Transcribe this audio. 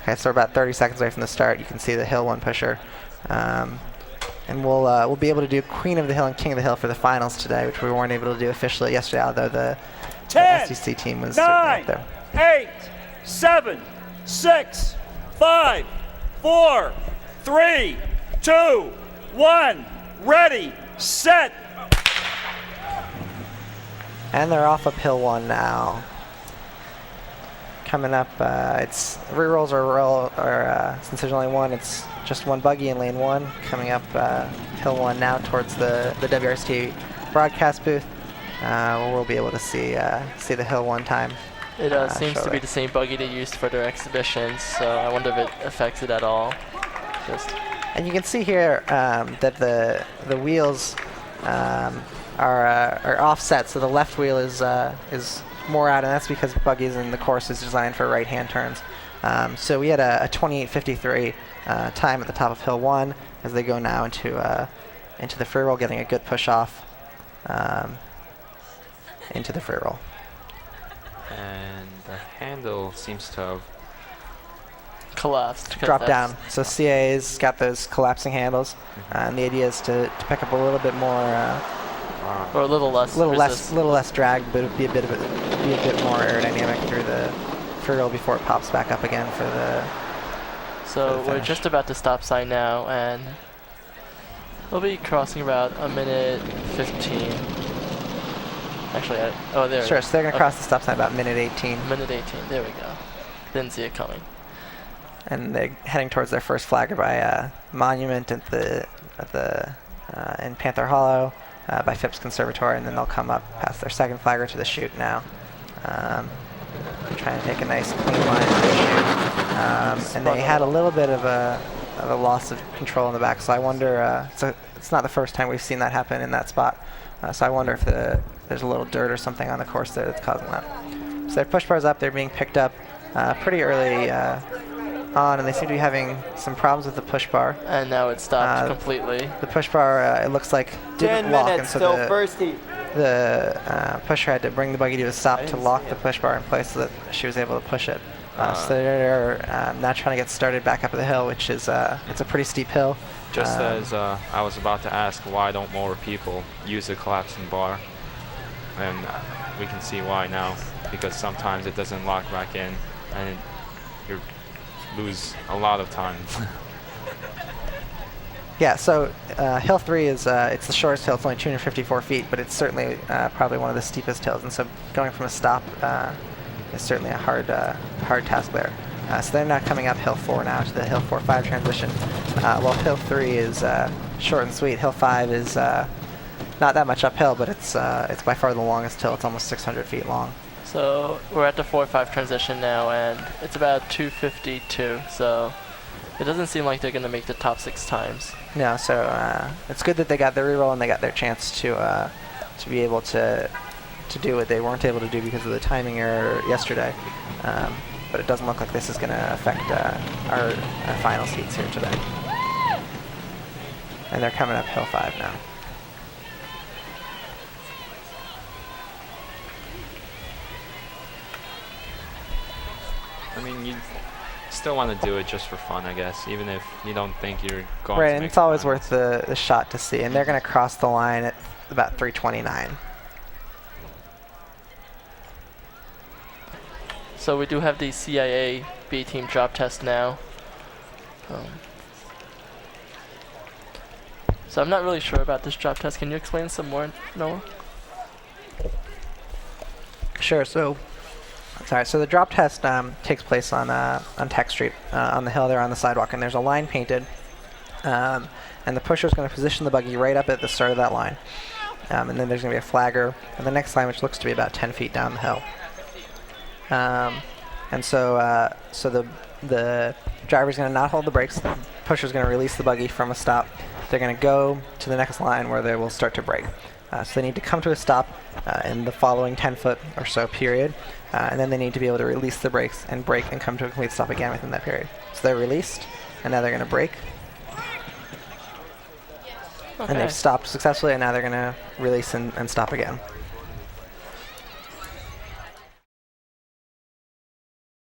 Okay, so we're about 30 seconds away from the start. You can see the hill 1 pusher. And we'll be able to do Queen of the Hill and King of the Hill for the finals today, which we weren't able to do officially yesterday, although the 10, STC team was 9, certainly up there. 8, 7, 6, 5, 4, 3, 2, 1, ready, set. And they're off up hill 1 now. Coming up, it's rerolls since there's only one, it's just one buggy in lane 1. Coming up hill 1 now towards the WRST broadcast booth, where we'll be able to see the hill 1 time. It seems to be the same buggy they used for their exhibitions, so I wonder if it affects it at all. And you can see here that the wheels are offset, so the left wheel is more out, and that's because buggies in the course is designed for right-hand turns. So we had a 28:53 time at the top of hill 1 as they go now into the free roll, getting a good push off into the free roll. And the handle seems to have collapsed. Drop down. So CA's got those collapsing handles, and the idea is to pick up a little bit more. Or a little less. Little less drag, but it'd be a bit more aerodynamic through the free roll before it pops back up again for the. So we're just about to stop sign now, and we'll be crossing about a minute 15. Actually, there. Sure. So they're gonna cross the stop sign about minute 18. Minute 18. There we go. Didn't see it coming. And they're heading towards their first flagger by Monument in Panther Hollow. By Phipps Conservatory, and then they'll come up past their second flagger to the chute now. Trying to take a nice clean line to the chute. And they had a little bit of a loss of control in the back, so I wonder, it's not the first time we've seen that happen in that spot. So I wonder if there's a little dirt or something on the course there that's causing that. So their push bar's up, they're being picked up pretty early on, and they seem to be having some problems with the push bar. And now it's stopped completely. The push bar, it looks like, didn't lock, and so the pusher had to bring the buggy to a stop to lock the push bar in place so that she was able to push it. So they're now trying to get started back up the hill, which is it's a pretty steep hill. Just as I was about to ask, why don't more people use the collapsing bar? And we can see why now, because sometimes it doesn't lock back in, and you lose a lot of time. Yeah, so hill 3 is it's the shortest hill. It's only 254 feet, but it's certainly probably one of the steepest hills, and so going from a stop is certainly a hard task there. So they're now coming up hill 4 now to the hill 4-5 transition. While hill 3 is short and sweet, hill 5 is not that much uphill, but it's by far the longest hill. It's almost 600 feet long. So we're at the 4-5 transition now, and it's about 252. So it doesn't seem like they're going to make the top 6 times. No, so it's good that they got their reroll and they got their chance to be able to do what they weren't able to do because of the timing error yesterday. But it doesn't look like this is going to affect our final seats here today. And they're coming up hill 5 now. I mean, you still want to do it just for fun, I guess, even if you don't think you're going right, to and make it's always finals. worth the shot to see. And they're going to cross the line at about 3:29. So we do have the CIA B team drop test now. So I'm not really sure about this drop test. Can you explain some more, Noah? Sure. So the drop test takes place on Tech Street on the hill there on the sidewalk, and there's a line painted, and the pusher is going to position the buggy right up at the start of that line, and then there's going to be a flagger and the next line, which looks to be about 10 feet down the hill. And so the driver's going to not hold the brakes. The pusher's going to release the buggy from a stop. They're going to go to the next line where they will start to brake. So they need to come to a stop in the following 10-foot or so period, and then they need to be able to release the brakes and brake and come to a complete stop again within that period. So they're released, and now they're going to brake. Okay. And they've stopped successfully, and now they're going to release and stop again.